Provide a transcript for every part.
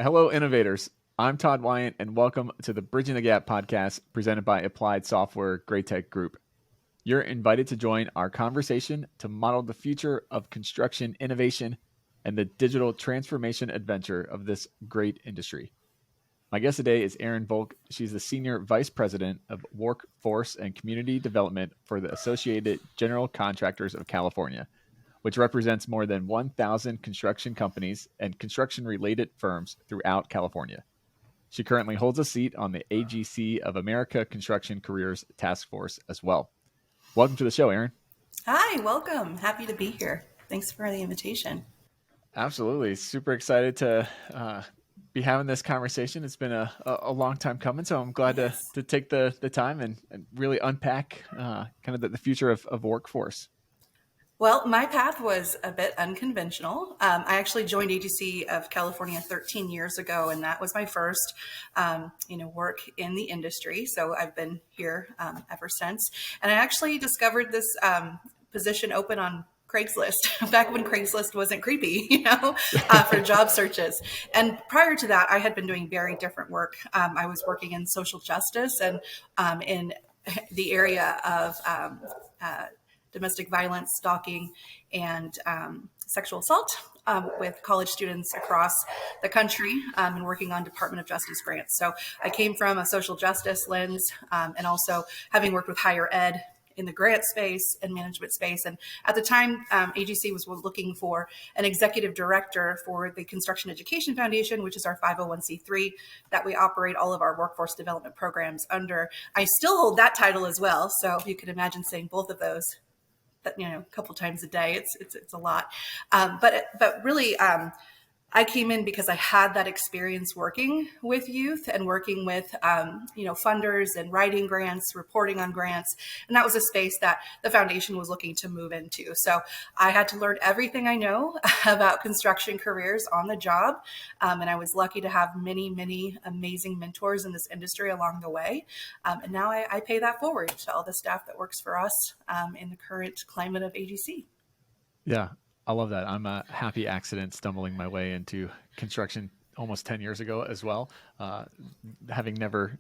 Hello, innovators. I'm Todd Wyant, and welcome to the Bridging the Gap podcast presented by Applied Software Great Tech Group. You're invited to join our conversation to model the future of construction innovation and the digital transformation adventure of this great industry. My guest today is Erin Volk. She's the Senior Vice President of Workforce and Community Development for the Associated General Contractors of California, which represents more than 1,000 construction companies and construction-related firms throughout California. She currently holds a seat on the AGC of America Construction Careers Taskforce as well. Welcome to the show, Erin. Hi, welcome. Happy to be here. Thanks for the invitation. Absolutely. Super excited to be having this conversation. It's been a long time coming, so I'm glad to take the time and really unpack kind of the future of workforce. Well, my path was a bit unconventional. I actually joined AGC of California 13 years ago, and that was my first, work in the industry. So I've been here ever since. And I actually discovered this position open on Craigslist back when Craigslist wasn't creepy, for job searches. And prior to that, I had been doing very different work. I was working in social justice and in the area of domestic violence, stalking, and sexual assault with college students across the country and working on Department of Justice grants. So I came from a social justice lens and also having worked with higher ed in the grant space and management space. And at the time, AGC was looking for an executive director for the Construction Education Foundation, which is our 501c3 that we operate all of our workforce development programs under. I still hold that title as well. So you can imagine saying both of those a couple times a day. It's a lot. But really, I came in because I had that experience working with youth and working with, funders and writing grants, reporting on grants. And that was a space that the foundation was looking to move into. So I had to learn everything I know about construction careers on the job. And I was lucky to have many, many amazing mentors in this industry along the way. And now I pay that forward to all the staff that works for us in the current climate of AGC. Yeah. I love that. I'm a happy accident stumbling my way into construction almost 10 years ago as well, having never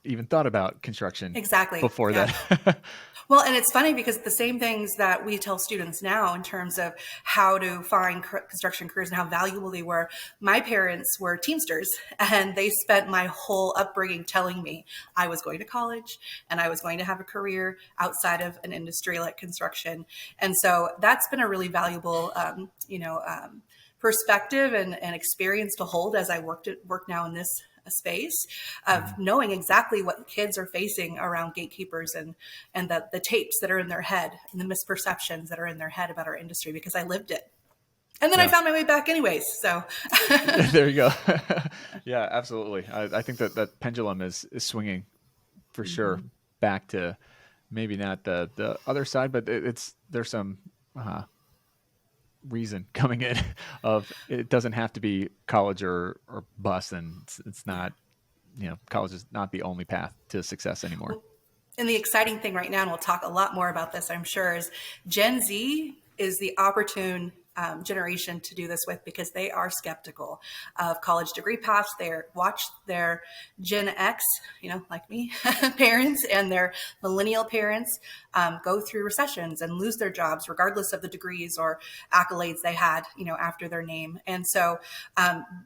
even thought about construction before that. Well, and it's funny because the same things that we tell students now in terms of how to find construction careers and how valuable they were. My parents were Teamsters, and they spent my whole upbringing telling me I was going to college and I was going to have a career outside of an industry like construction. And so that's been a really valuable, perspective and experience to hold as I work now in this space of knowing exactly what kids are facing around gatekeepers and the tapes that are in their head and the misperceptions that are in their head about our industry, because I lived it. And then I found my way back anyways. So there you go. Yeah, absolutely. I think that pendulum is swinging for sure back to maybe not the other side, but there's some reason coming in of it doesn't have to be college or bust, and it's not, college is not the only path to success anymore. And the exciting thing right now, and we'll talk a lot more about this, I'm sure, is Gen Z is the opportune generation to do this with, because they are skeptical of college degree paths. They watch their Gen X, like me, parents and their millennial parents go through recessions and lose their jobs, regardless of the degrees or accolades they had, after their name. And so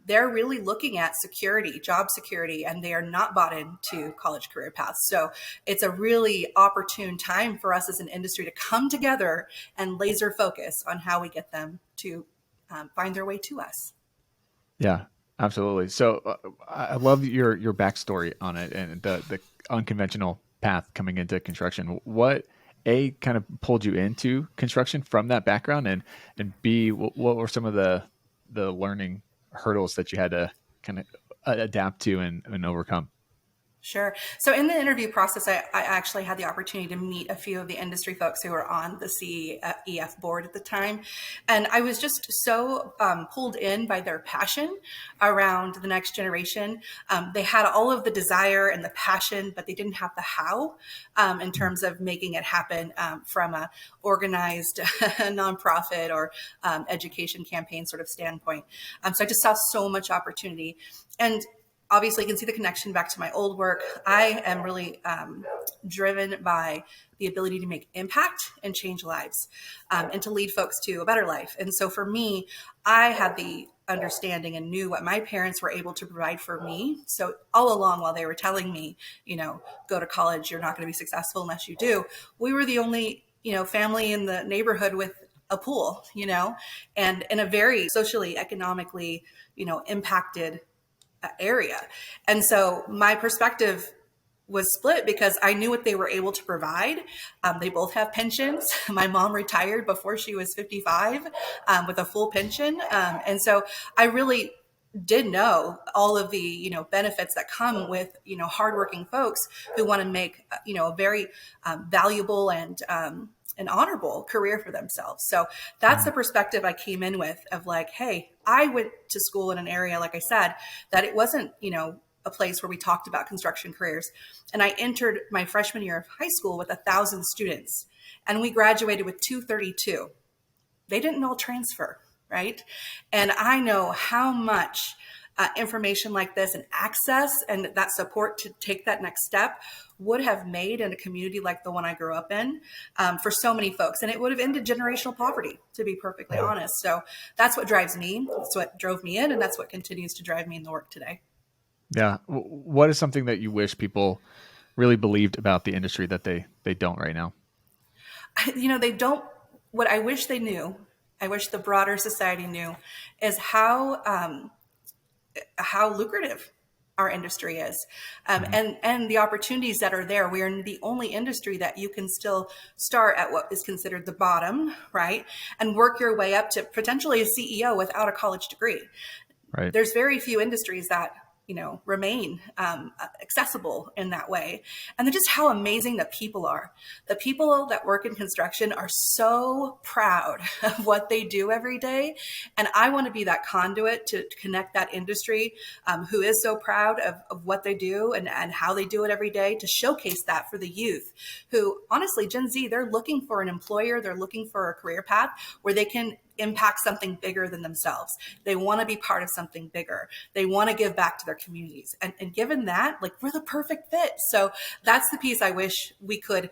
they're really looking at security, job security, and they are not bought into college career paths. So it's a really opportune time for us as an industry to come together and laser focus on how we get them to find their way to us. Yeah, absolutely. So I love your backstory on it and the unconventional path coming into construction. What kind of pulled you into construction from that background, and B, what were some of the learning hurdles that you had to kind of adapt to and overcome? Sure. So in the interview process, I actually had the opportunity to meet a few of the industry folks who were on the CEF board at the time. And I was just so pulled in by their passion around the next generation. They had all of the desire and the passion, but they didn't have the how in terms of making it happen from a organized nonprofit or education campaign sort of standpoint. So I just saw so much opportunity. And obviously, you can see the connection back to my old work. I am really driven by the ability to make impact and change lives and to lead folks to a better life. And so for me, I had the understanding and knew what my parents were able to provide for me. So all along while they were telling me, go to college, you're not going to be successful unless you do, we were the only, family in the neighborhood with a pool, and in a very socially, economically, impacted area. And so my perspective was split because I knew what they were able to provide. They both have pensions. My mom retired before she was 55 with a full pension. And so I really did know all of the benefits that come with hardworking folks who want to make a very valuable and an honorable career for themselves. So that's the perspective I came in with of like, hey, I went to school in an area, like I said, that it wasn't, a place where we talked about construction careers. And I entered my freshman year of high school with 1,000 students and we graduated with 232. They didn't all transfer, right? And I know how much information like this and access and that support to take that next step would have made in a community like the one I grew up in for so many folks. And it would have ended generational poverty, to be perfectly honest. So that's what drives me. That's what drove me in. And that's what continues to drive me in the work today. Yeah. What is something that you wish people really believed about the industry that they don't right now? They don't, what I wish they knew, I wish the broader society knew, is how lucrative our industry is, and the opportunities that are there. We are the only industry that you can still start at what is considered the bottom, right, and work your way up to potentially a CEO without a college degree. Right. There's very few industries that remain accessible in that way. And then just how amazing the people are. The people that work in construction are so proud of what they do every day. And I want to be that conduit to connect that industry who is so proud of what they do and how they do it every day, to showcase that for the youth who, honestly, Gen Z, they're looking for an employer. They're looking for a career path where they can impact something bigger than themselves. They want to be part of something bigger. They want to give back to their communities. And given that, like, we're the perfect fit. So that's the piece I wish we could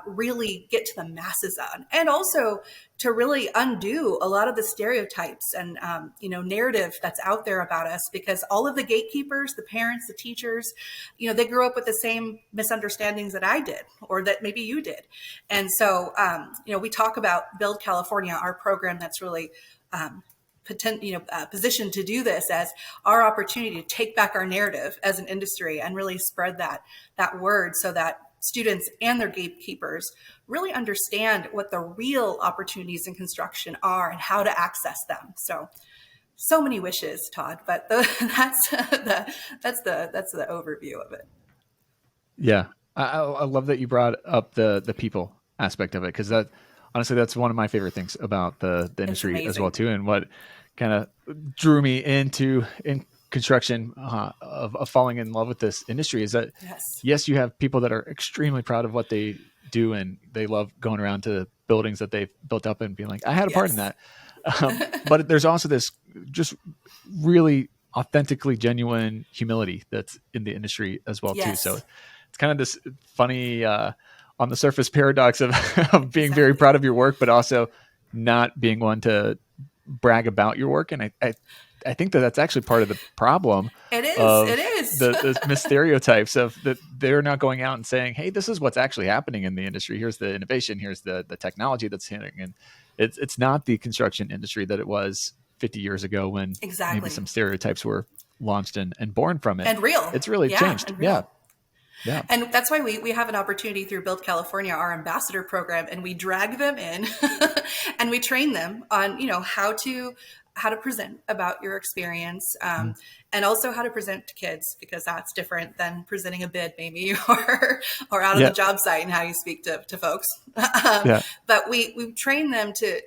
really get to the masses on. And also to really undo a lot of the stereotypes and, narrative that's out there about us, because all of the gatekeepers, the parents, the teachers, they grew up with the same misunderstandings that I did, or that maybe you did. And so, we talk about Build California, our program that's really positioned to do this as our opportunity to take back our narrative as an industry and really spread that word so that students and their gatekeepers really understand what the real opportunities in construction are and how to access them. So many wishes, Todd, but that's the overview of it. Yeah. I love that you brought up the people aspect of it, because honestly, that's one of my favorite things about the industry as well too, and what kind of drew me in construction of falling in love with this industry is that yes, you have people that are extremely proud of what they do and they love going around to buildings that they've built up and being like, I had a part in that. But there's also this just really authentically genuine humility that's in the industry as well too. So it's kind of this funny on the surface paradox of being very proud of your work, but also not being one to brag about your work. And I think that's actually part of the problem. It is. The stereotypes of that they're not going out and saying, hey, this is what's actually happening in the industry. Here's the innovation. Here's the technology that's hitting. And it's not the construction industry that it was 50 years ago when maybe some stereotypes were launched and born from it. And real. It's really changed. Yeah. Yeah. And that's why we have an opportunity through Build California, our ambassador program, and we drag them in and we train them on, how how to present about your experience, Mhm. and also how to present to kids, because that's different than presenting a bid maybe, or out on the Yeah. job site and how you speak to folks. Yeah. But we train them to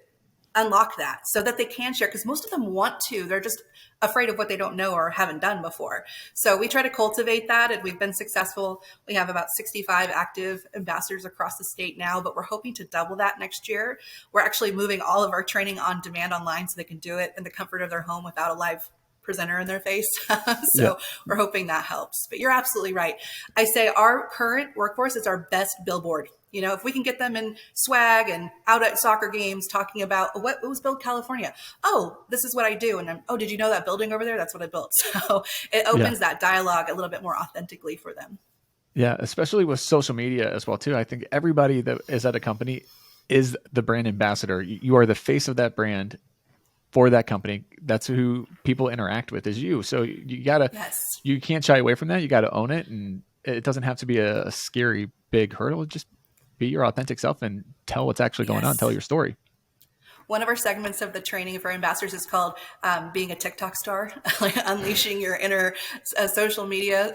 unlock that so that they can share, because most of them want to, they're just afraid of what they don't know or haven't done before. So we try to cultivate that, and we've been successful. We have about 65 active ambassadors across the state now, but we're hoping to double that next year. We're actually moving all of our training on demand online so they can do it in the comfort of their home without a live presenter in their face. Yeah. So we're hoping that helps. But you're absolutely right. I say our current workforce is our best billboard. If we can get them in swag and out at soccer games talking about what was built California. Oh, this is what I do. And oh, did you know that building over there? That's what I built. So it Yeah. opens that dialogue a little bit more authentically for them. Yeah. Especially with social media as well, too. I think everybody that is at a company is the brand ambassador. You are the face of that brand for that company. That's who people interact with, is you. So Yes. you can't shy away from that. You got to own it. And it doesn't have to be a scary, big hurdle. Just be your authentic self and tell what's actually going on. Tell Yes. your story. One of our segments of the training for ambassadors is called being a TikTok star, like unleashing your inner social media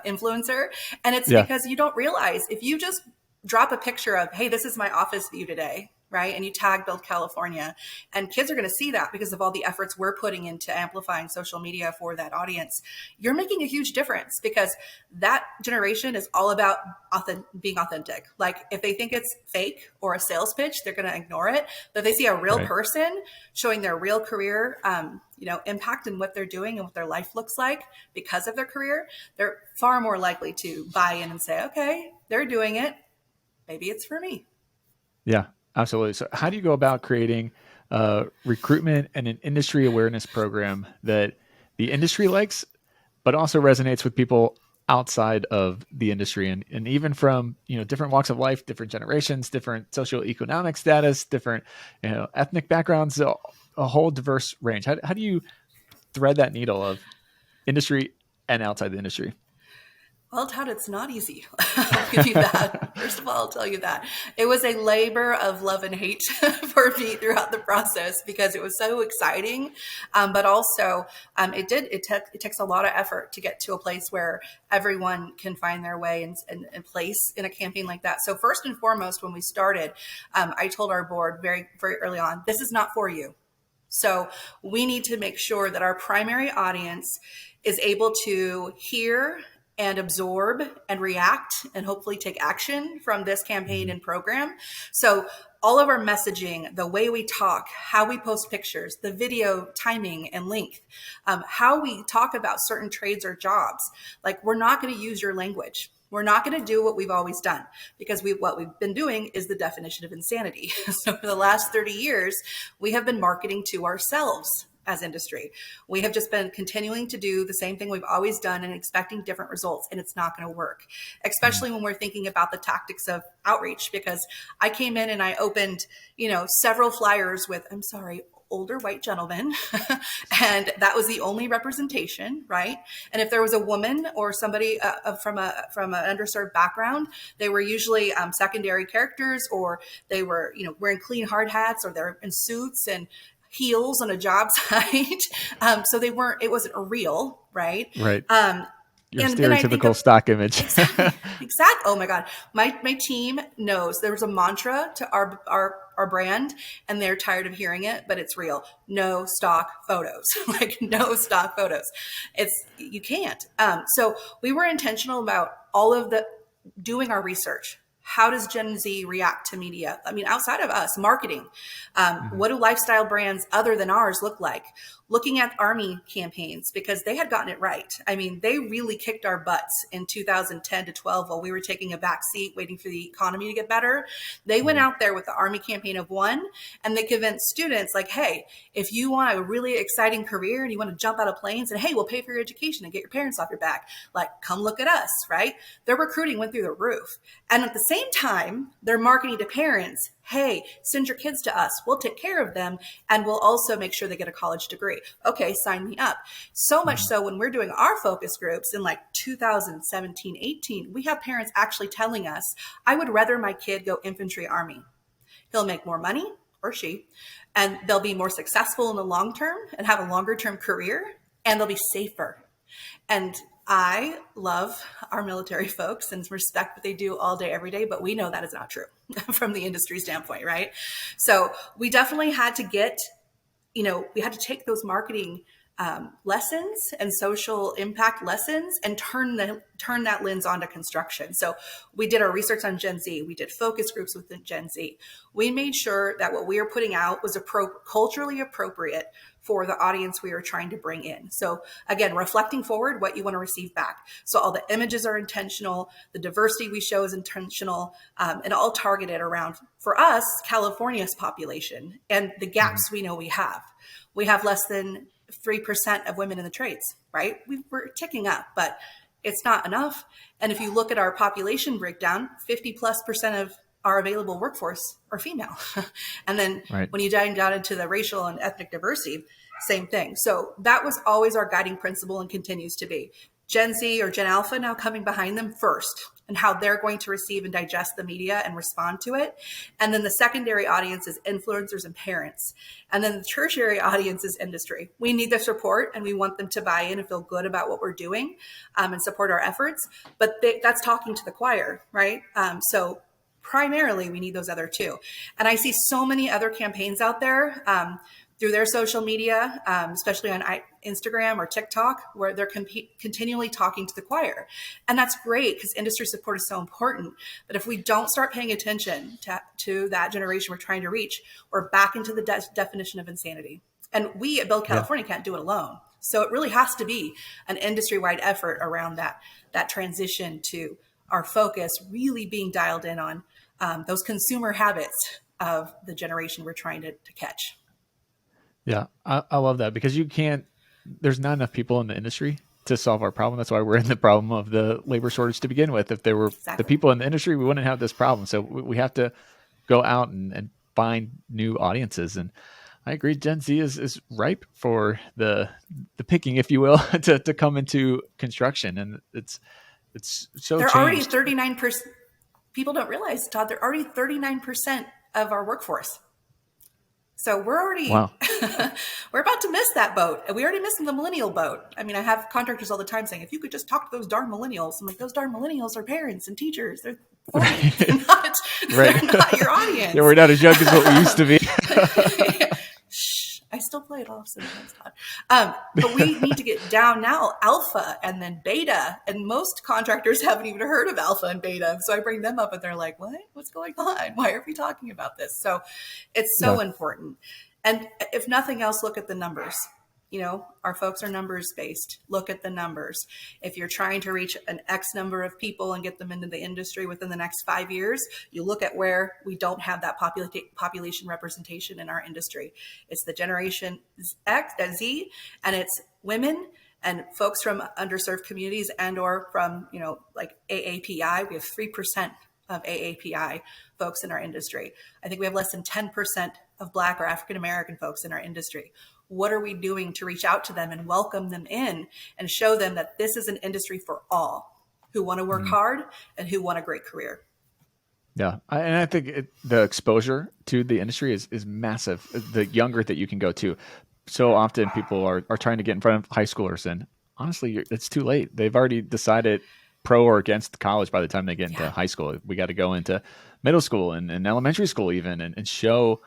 influencer. And it's Yeah. because you don't realize, if you just drop a picture of, hey, this is my office view today, right? And you tag Build California, and kids are going to see that because of all the efforts we're putting into amplifying social media for that audience. You're making a huge difference, because that generation is all about being authentic. Like, if they think it's fake or a sales pitch, they're going to ignore it. But if they see a real Right. person showing their real career, impact in what they're doing and what their life looks like because of their career, they're far more likely to buy in and say, okay, they're doing it, maybe it's for me. Yeah, absolutely. So, how do you go about creating recruitment and an industry awareness program that the industry likes, but also resonates with people outside of the industry, and even from different walks of life, different generations, different socioeconomic status, different ethnic backgrounds, a whole diverse range. How do you thread that needle of industry and outside the industry? Well, Todd, it's not easy. I'll give you that. First of all, I'll tell you that. It was a labor of love and hate for me throughout the process, because it was so exciting. But also, it takes a lot of effort to get to a place where everyone can find their way and place in a campaign like that. So first and foremost, when we started, I told our board very, very early on, this is not for you. So we need to make sure that our primary audience is able to hear and absorb and react and hopefully take action from this campaign Mhm. and program. So all of our messaging, the way we talk, how we post pictures, the video timing and length, how we talk about certain trades or jobs, like, we're not going to use your language. We're not going to do what we've always done, because what we've been doing is the definition of insanity. So for the last 30 years, we have been marketing to ourselves as industry. We have just been continuing to do the same thing we've always done and expecting different results, and it's not going to work, Mhm. especially when we're thinking about the tactics of outreach. Because I came in and I opened, several flyers with, I'm sorry, older white gentlemen. And that was the only representation, right? And if there was a woman or somebody from an underserved background, they were usually secondary characters, or they were wearing clean hard hats, or they're in suits and heels on a job site. So it wasn't real, right? Right. Um, Your and then I think stereotypical of stock image. exact. Oh my God. My team knows there's a mantra to our brand, and they're tired of hearing it, but it's real. No stock photos. Like, no stock photos. You can't. So we were intentional about all of the doing our research. How does Gen Z react to media? I mean, outside of us, marketing. Mhm. What do lifestyle brands other than ours look like? Looking at Army campaigns, because they had gotten it right. I mean, they really kicked our butts in 2010 to 12 while we were taking a back seat waiting for the economy to get better. They went Mhm. out there with the Army campaign of one, and they convinced students, like, hey, if you want a really exciting career and you want to jump out of planes, and hey, we'll pay for your education and get your parents off your back, like, come look at us, right? Their recruiting went through the roof. And at the same time, they're marketing to parents, hey, send your kids to us. We'll take care of them, and we'll also make sure they get a college degree. Okay, sign me up. So much Mhm. so, when we're doing our focus groups in like 2017, 18, we have parents actually telling us, I would rather my kid go infantry Army. He'll make more money, or she, and they'll be more successful in the long term and have a longer term career, and they'll be safer. And I love our military folks and respect what they do all day, every day, but we know that is not true from the industry standpoint, right? So we definitely had to get, we had to take those marketing lessons and social impact lessons and turn that lens onto construction. So we did our research on Gen Z. We did focus groups within Gen Z. We made sure that what we were putting out was culturally appropriate for the audience we were trying to bring in. So again, reflecting forward what you want to receive back. So all the images are intentional, the diversity we show is intentional, and all targeted around, for us, California's population and the gaps we know we have. We have less than 3% of women in the trades, right? We're ticking up, but it's not enough. And if you look at our population breakdown, 50+% of our available workforce are female. And then when you dive down into the racial and ethnic diversity, same thing. So that was always our guiding principle and continues to be. Gen Z or Gen Alpha now coming behind them first, and how they're going to receive and digest the media and respond to it. And then the secondary audience is influencers and parents. And then the tertiary audience is industry. We need their support and we want them to buy in and feel good about what we're doing and support our efforts. But that's talking to the choir, right? So primarily we need those other two. And I see so many other campaigns out there through their social media, especially on Instagram or TikTok, where they're continually talking to the choir. And that's great because industry support is so important. But if we don't start paying attention to that generation we're trying to reach, we're back into the definition of insanity. And we at Build California can't do it alone. So it really has to be an industry-wide effort around that transition to our focus really being dialed in on those consumer habits of the generation we're trying to catch. Yeah, I love that because there's not enough people in the industry to solve our problem. That's why we're in the problem of the labor shortage to begin with. If there were the people in the industry, we wouldn't have this problem. So we have to go out and find new audiences. And I agree, Gen Z is ripe for the picking, if you will, to come into construction. And it's so they're changed. Already 39%. People don't realize, Todd, they're already 39% of our workforce. So we're already, we're about to miss that boat. And we already missed the millennial boat. I mean, I have contractors all the time saying, if you could just talk to those darn millennials. I'm like, those darn millennials are parents and teachers. They're 40. They're not your audience. Yeah, we're not as young as what we used to be. Shh, I still play it off sometimes, Todd. But we need to get down now, alpha and then beta. And most contractors haven't even heard of alpha and beta. So I bring them up and they're like, what? What's going on? Why are we talking about this? So it's so important. And if nothing else, look at the numbers. Our folks are numbers based. Look at the numbers. If you're trying to reach an X number of people and get them into the industry within the next 5 years, you look at where we don't have that population representation in our industry. It's the generation Z, and it's women and folks from underserved communities and or from, like AAPI. We have 3% of AAPI folks in our industry. I think we have less than 10% of Black or African-American folks in our industry. What are we doing to reach out to them and welcome them in and show them that this is an industry for all who want to work hard and who want a great career? Yeah. And I think the exposure to the industry is massive. The younger that you can go to. So often people are trying to get in front of high schoolers, and honestly, it's too late. They've already decided pro or against college by the time they get into high school. We got to go into middle school and elementary school even and show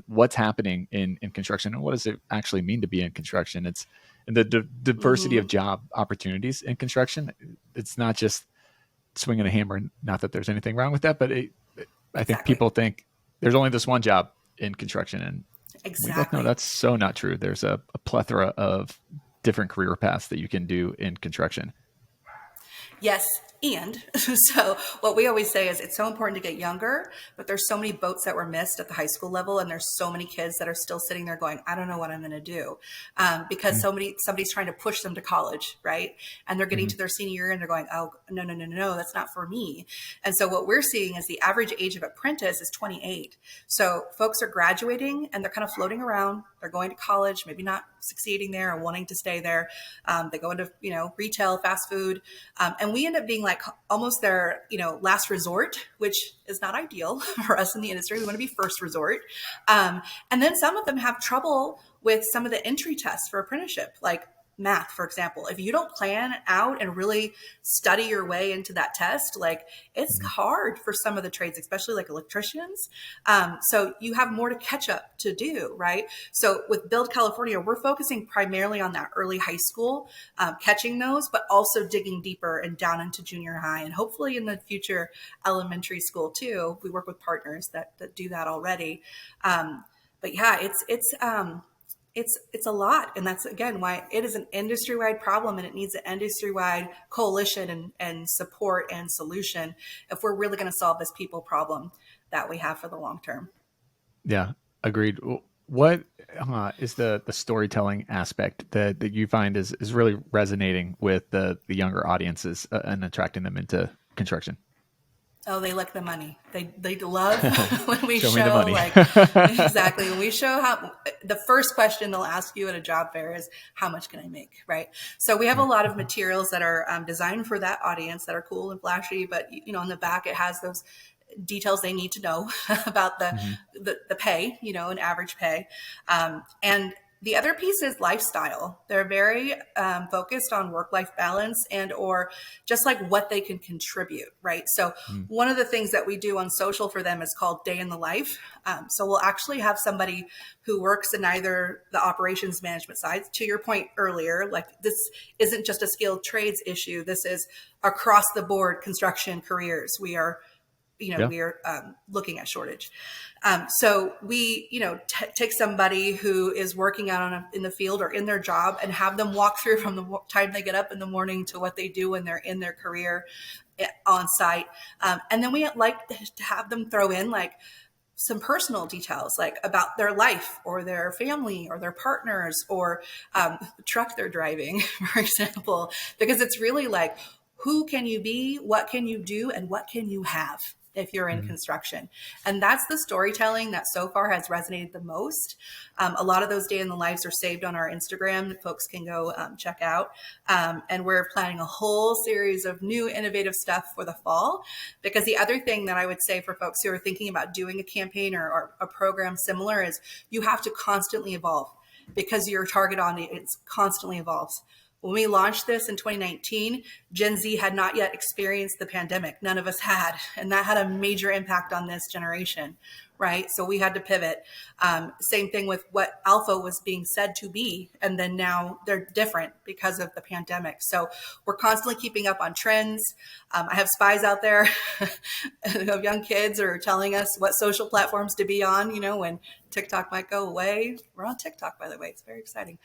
what's happening in construction and what does it actually mean to be in construction. It's and the diversity of job opportunities in construction. It's not just swinging a hammer. Not that there's anything wrong with that, but I think people think there's only this one job in construction, and we both know that's so not true. There's a plethora of different career paths that you can do in construction. Yes. And so what we always say is it's so important to get younger, but there's so many boats that were missed at the high school level. And there's so many kids that are still sitting there going, I don't know what I'm going to do. Because somebody's trying to push them to college, right? And they're getting to their senior year and they're going, oh, no, that's not for me. And so what we're seeing is the average age of apprentice is 28. So folks are graduating and they're kind of floating around. they're going to college, maybe not succeeding there or wanting to stay there. They go into, retail, fast food. And we end up being like almost their, last resort, which is not ideal for us in the industry. We want to be first resort. And then some of them have trouble with some of the entry tests for apprenticeship, like math, for example. If you don't plan out and really study your way into that test, like it's hard for some of the trades, especially like electricians. So you have more to catch up to do, right? So with Build California, we're focusing primarily on that early high school, catching those, but also digging deeper and down into junior high, and hopefully in the future elementary school too. We work with partners that do that already. But yeah, it's a lot. And that's, again, why it is an industry-wide problem, and it needs an industry-wide coalition and support and solution if we're really going to solve this people problem that we have for the long term. Yeah, agreed. What is the storytelling aspect that you find is really resonating with the younger audiences and attracting them into construction? Oh, they like the money. They love when we Show me the money. like, exactly. When we show how, the first question they'll ask you at a job fair is, how much can I make? Right. So we have a lot of materials that are designed for that audience that are cool and flashy, but in the back, it has those details they need to know about the pay, an average pay. And the other piece is lifestyle. They're very focused on work-life balance and or just like what they can contribute, right? So one of the things that we do on social for them is called Day in the Life. So we'll actually have somebody who works in either the operations management side, to your point earlier, like this isn't just a skilled trades issue. This is across the board construction careers. We are looking at shortage. So we, take somebody who is working out in the field or in their job and have them walk through from the time they get up in the morning to what they do when they're in their career on site. And then we like to have them throw in like some personal details, like about their life or their family or their partners or the truck they're driving, for example, because it's really like, who can you be? What can you do? And what can you have if you're in construction? And that's the storytelling that so far has resonated the most. A lot of those day in the lives are saved on our Instagram that folks can go check out. And we're planning a whole series of new innovative stuff for the fall, because the other thing that I would say for folks who are thinking about doing a campaign or a program similar is you have to constantly evolve, because your target audience constantly evolves. When we launched this in 2019, Gen Z had not yet experienced the pandemic. None of us had. And that had a major impact on this generation, right? So we had to pivot. Same thing with what Alpha was being said to be. And then now they're different because of the pandemic. So we're constantly keeping up on trends. I have spies out there of young kids are telling us what social platforms to be on, when TikTok might go away. We're on TikTok, by the way. It's very exciting.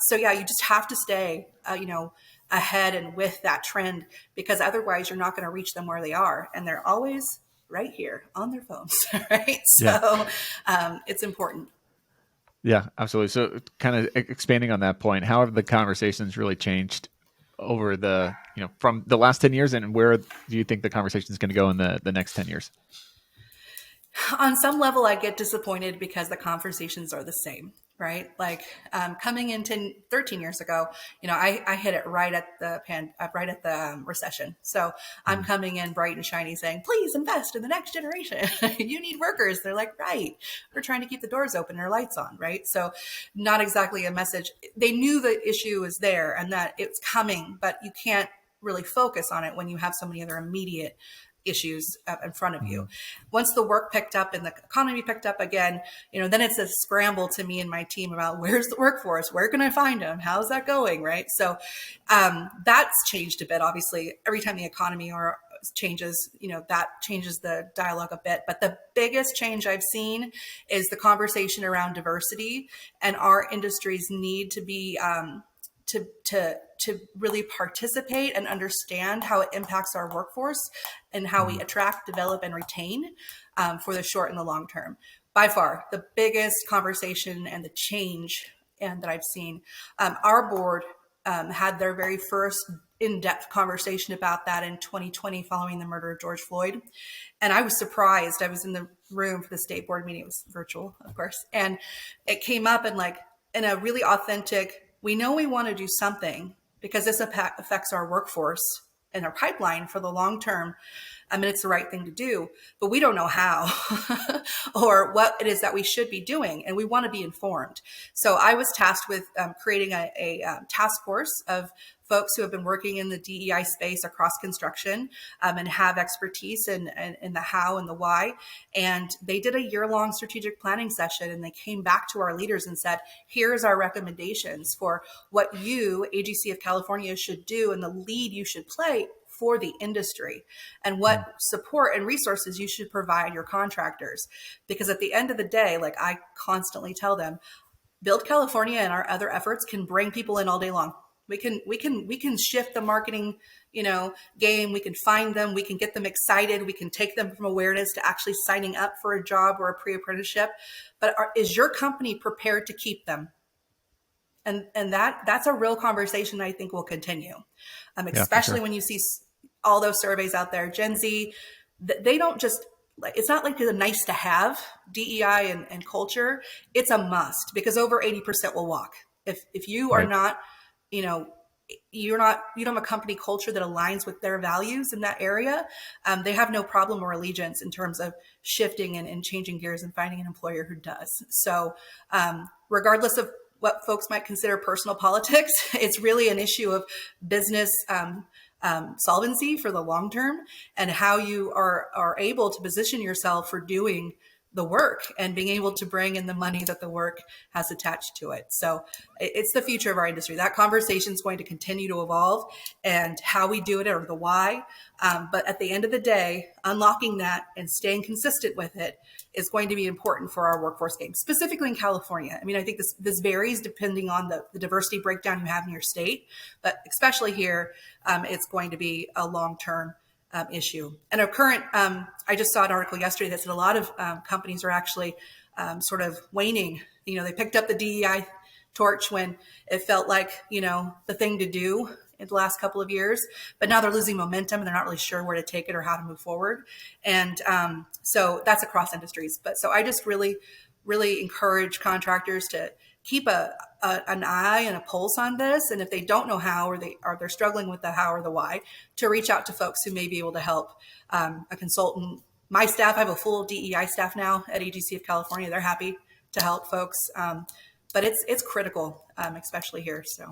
So yeah, you just have to stay, ahead and with that trend, because otherwise you're not going to reach them where they are. And they're always right here on their phones, right? So it's important. Yeah, absolutely. So kind of expanding on that point, how have the conversations really changed over from the last 10 years, and where do you think the conversation is going to go in the next 10 years? On some level, I get disappointed because the conversations are the same, right? Like coming in 13 years ago, I hit it right at the recession. So I'm coming in bright and shiny saying, please invest in the next generation. You need workers. They're like, right. We're trying to keep the doors open and our lights on, right? So not exactly a message. They knew the issue was there and that it's coming, but you can't really focus on it when you have so many other immediate issues in front of you. Once the work picked up and the economy picked up again, then it's a scramble to me and my team about where's the workforce? Where can I find them? How's that going? Right. So that's changed a bit. Obviously, every time the economy changes, that changes the dialogue a bit. But the biggest change I've seen is the conversation around diversity and our industry's need to be to really participate and understand how it impacts our workforce and how we attract, develop, and retain for the short and the long term. By far, the biggest conversation and the change that I've seen. Our board had their very first in-depth conversation about that in 2020 following the murder of George Floyd. And I was surprised. I was in the room for the state board meeting. It was virtual, of course. And it came up and like in a really authentic, we know we want to do something because this affects our workforce and our pipeline for the long term. I mean, it's the right thing to do, but we don't know how or what it is that we should be doing. And we want to be informed. So I was tasked with creating a task force of folks who have been working in the DEI space across construction and have expertise in the how and the why. And they did a year-long strategic planning session, and they came back to our leaders and said, here's our recommendations for what you, AGC of California, should do and the lead you should play for the industry, and what support and resources you should provide your contractors. Because at the end of the day, like I constantly tell them, Build California and our other efforts can bring people in all day long. We can shift the marketing, game. We can find them. We can get them excited. We can take them from awareness to actually signing up for a job or a pre-apprenticeship. But is your company prepared to keep them? And that's a real conversation I think will continue, especially when you see all those surveys out there. Gen Z, they don't just like, it's not like a nice to have DEI and culture. It's a must, because over 80% will walk. If you are not, you don't have a company culture that aligns with their values in that area, they have no problem or allegiance in terms of shifting and changing gears and finding an employer who does. So regardless of what folks might consider personal politics, it's really an issue of business solvency for the long term, and how you are able to position yourself for doing the work and being able to bring in the money that the work has attached to it. So it's the future of our industry. That conversation is going to continue to evolve, and how we do it, or the why. But at the end of the day, unlocking that and staying consistent with it is going to be important for our workforce game, specifically in California. I mean, I think this varies depending on the diversity breakdown you have in your state, but especially here, it's going to be a long-term issue. And a current, I just saw an article yesterday that said a lot of companies are actually sort of waning. They picked up the DEI torch when it felt like, the thing to do in the last couple of years, but now they're losing momentum and they're not really sure where to take it or how to move forward. And so that's across industries. But so I just really, really encourage contractors to keep an eye and a pulse on this. And if they don't know how, or they're struggling with the how or the why, to reach out to folks who may be able to help. A consultant, my staff, I have a full DEI staff now at AGC of California. They're happy to help folks. But it's critical, especially here. So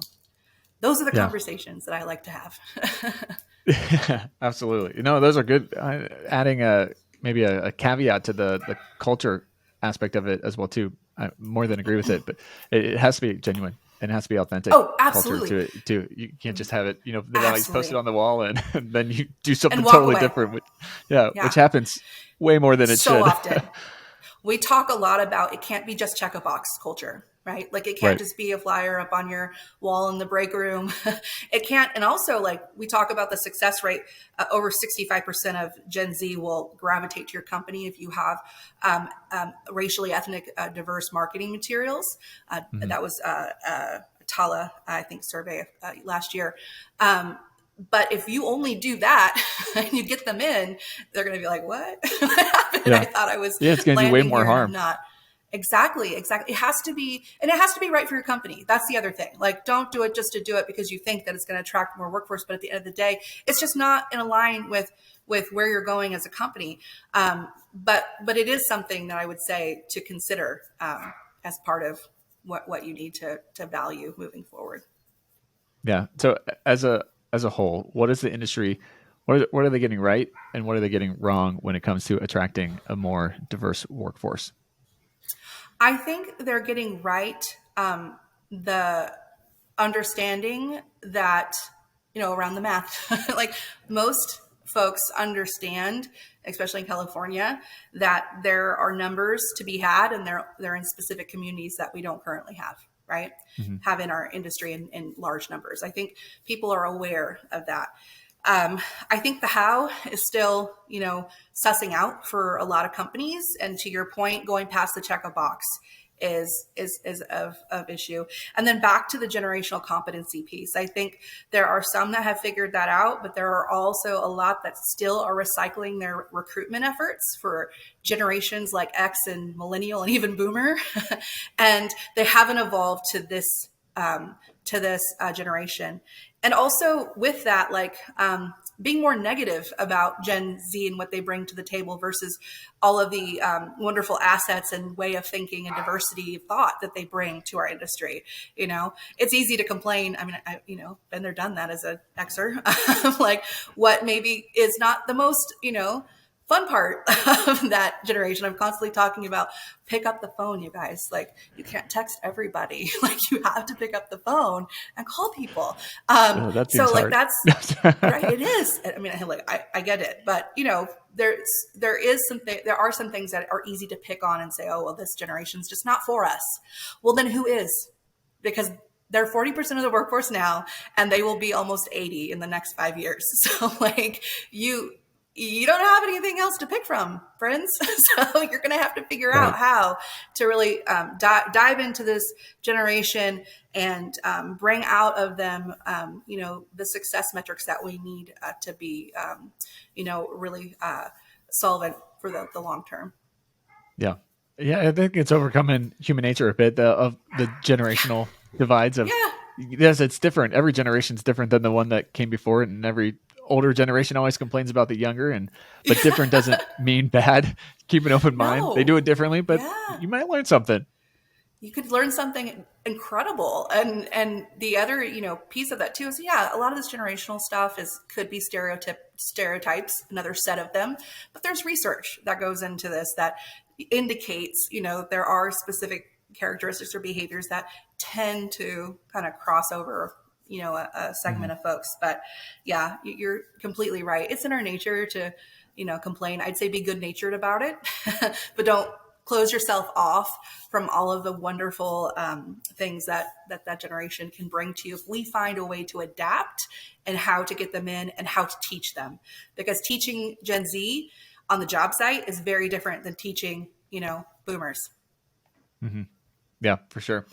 those are the conversations that I like to have. Yeah, absolutely. Those are good. Adding maybe a caveat to the culture aspect of it as well too. I more than agree with it, but it has to be genuine and it has to be authentic. Oh, absolutely. Culture to it too. You can't just have it, the values posted on the wall and then you do something And walk totally away. different. Which happens way more than it should. So often. We talk a lot about, it can't be just check a box culture, right? Like it can't just be a flyer up on your wall in the break room. It can't. And also, like, we talk about the success rate, over 65% of Gen Z will gravitate to your company if you have racially ethnic diverse marketing materials. That was Tala, I think, survey last year. But if you only do that and you get them in, they're going to be like, what? What happened? I thought I was it's going to do way more harm. Not. Exactly. It has to be, and it has to be right for your company. That's the other thing. Like, don't do it just to do it because you think that it's going to attract more workforce. But at the end of the day, it's just not in line with where you're going as a company. But it is something that I would say to consider as part of what you need to value moving forward. Yeah. So as a whole, what is the industry? What are they getting right, and what are they getting wrong when it comes to attracting a more diverse workforce? I think they're getting right the understanding that, around the math, like most folks understand, especially in California, that there are numbers to be had, and they're in specific communities that we don't currently have. Right? Mm-hmm. Have in our industry in large numbers. I think people are aware of that. I think the how is still, sussing out for a lot of companies. And to your point, going past the check a box, is of issue. And then back to the generational competency piece. I think there are some that have figured that out, but there are also a lot that still are recycling their recruitment efforts for generations like X and millennial and even boomer. And they haven't evolved to this generation. And also with that, like being more negative about Gen Z and what they bring to the table versus all of the wonderful assets and way of thinking and diversity of thought that they bring to our industry. You know, it's easy to complain. I mean, been there, done that as an Xer. Like what maybe is not the most, fun part of that generation. I'm constantly talking about pick up the phone, you guys. Like you can't text everybody. Like you have to pick up the phone and call people. That seems so like hard. that's right. It is. I mean, I get it, but there are some things that are easy to pick on and say, oh, well, this generation's just not for us. Well, then who is? Because they're 40% of the workforce now, and they will be almost 80 in the next 5 years. So like you don't have anything else to pick from, friends. So you're going to have to figure out how to really dive into this generation and bring out of them, the success metrics that we need to be, really solvent for the long term. Yeah. Yeah. I think it's overcoming human nature a bit of the generational divides of, yes, it's different. Every generation's different than the one that came before it, and every older generation always complains about the younger, but different doesn't mean bad. Keep an open mind. They do it differently, but you might learn something. You could learn something incredible. And the other, piece of that too is, a lot of this generational stuff could be stereotypes, another set of them, but there's research that goes into this that indicates, there are specific characteristics or behaviors that tend to kind of cross over a segment of folks. But yeah, you're completely right. It's in our nature to, complain. I'd say be good natured about it, but don't close yourself off from all of the wonderful things that generation can bring to you. If we find a way to adapt and how to get them in and how to teach them, because teaching Gen Z on the job site is very different than teaching, boomers. Mm-hmm. Yeah, for sure.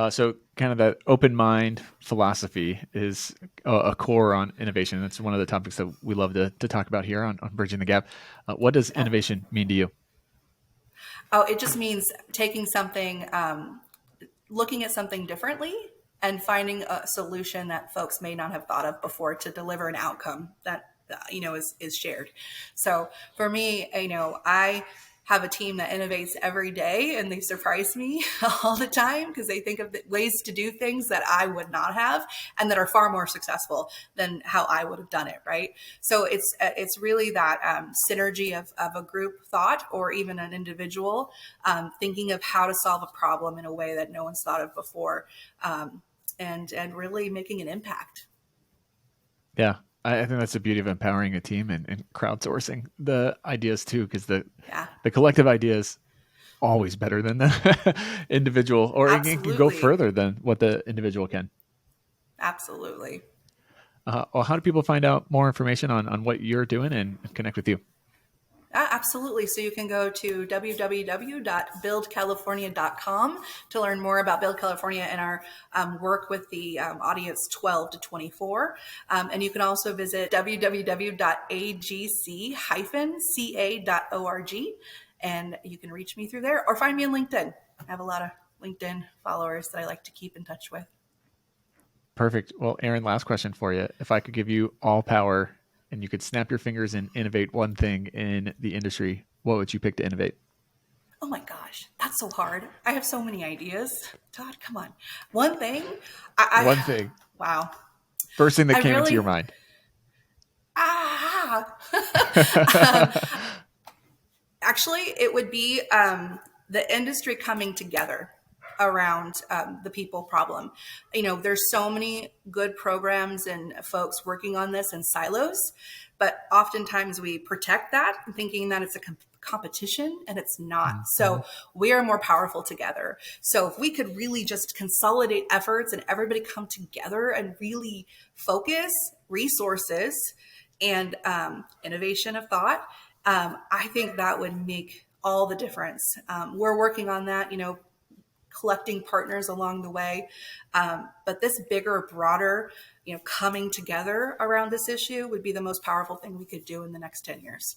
So kind of that open mind philosophy is a core on innovation. That's one of the topics that we love to talk about here on Bridging the Gap. What does innovation mean to you? Oh, it just means taking something, looking at something differently and finding a solution that folks may not have thought of before to deliver an outcome that, is shared. So for me, I have a team that innovates every day, and they surprise me all the time because they think of ways to do things that I would not have and that are far more successful than how I would have done it. Right. So it's really that synergy of a group thought or even an individual thinking of how to solve a problem in a way that no one's thought of before, and really making an impact. Yeah. I think that's the beauty of empowering a team and crowdsourcing the ideas too, because the collective idea is always better than the individual, or it can go further than what the individual can. Absolutely. Well, how do people find out more information on what you're doing and connect with you? Absolutely. So you can go to www.buildcalifornia.com to learn more about Build California and our work with the audience 12 to 24. And you can also visit www.agc-ca.org, and you can reach me through there or find me on LinkedIn. I have a lot of LinkedIn followers that I like to keep in touch with. Perfect. Well, Erin, last question for you. If I could give you all power and you could snap your fingers and innovate one thing in the industry, what would you pick to innovate? Oh my gosh, that's so hard. I have so many ideas. Todd, come on. One thing. One thing. Wow. First thing that came into your mind. Actually, it would be the industry coming together around the people problem. There's so many good programs and folks working on this in silos, but oftentimes we protect that thinking that it's a competition, and it's not. Mm-hmm. So we are more powerful together. So if we could really just consolidate efforts and everybody come together and really focus resources and innovation of thought, I think that would make all the difference. We're working on that, collecting partners along the way. But this bigger, broader, coming together around this issue would be the most powerful thing we could do in the next 10 years.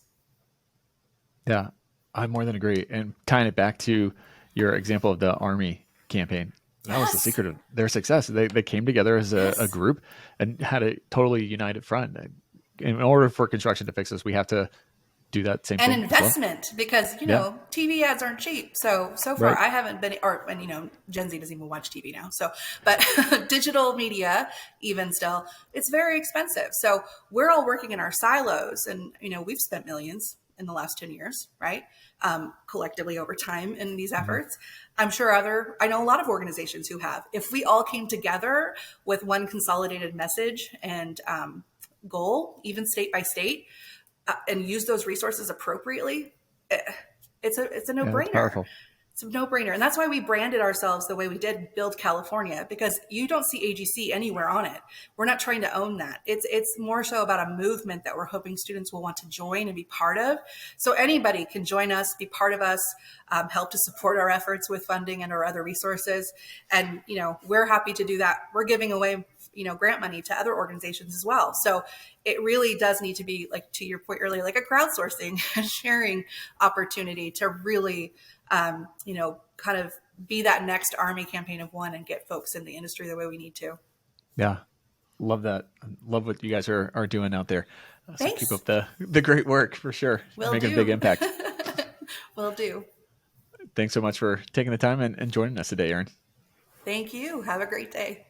Yeah, I more than agree. And tying it back to your example of the Army campaign, that was the Yes. secret of their success. They came together as a Yes. group and had a totally united front. In order for construction to fix this, we have to do that same And thing as well. investment, because Yeah, TV ads aren't cheap. So far right. I haven't been, and Gen Z doesn't even watch TV now. So, but digital media, even still, it's very expensive. So we're all working in our silos, and we've spent millions in the last 10 years, right? Collectively over time in these efforts. I'm sure I know a lot of organizations who have. If we all came together with one consolidated message and goal, even state by state, and use those resources appropriately, it's a Yeah, that's no-brainer. powerful. It's a no-brainer. And that's why we branded ourselves the way we did, Build California, because you don't see AGC anywhere on it. We're not trying to own that. It's more so about a movement that we're hoping students will want to join and be part of. So anybody can join us, be part of us, help to support our efforts with funding and our other resources. And, we're happy to do that. We're giving away, grant money to other organizations as well. So it really does need to be, like to your point earlier, like a crowdsourcing, sharing opportunity to really, kind of be that next Army campaign of one and get folks in the industry the way we need to. Yeah, love that. Love what you guys are doing out there. So Thanks. keep up the great work for sure. Will Making do. a big impact. Will do. Thanks so much for taking the time and joining us today, Erin. Thank you. Have a great day.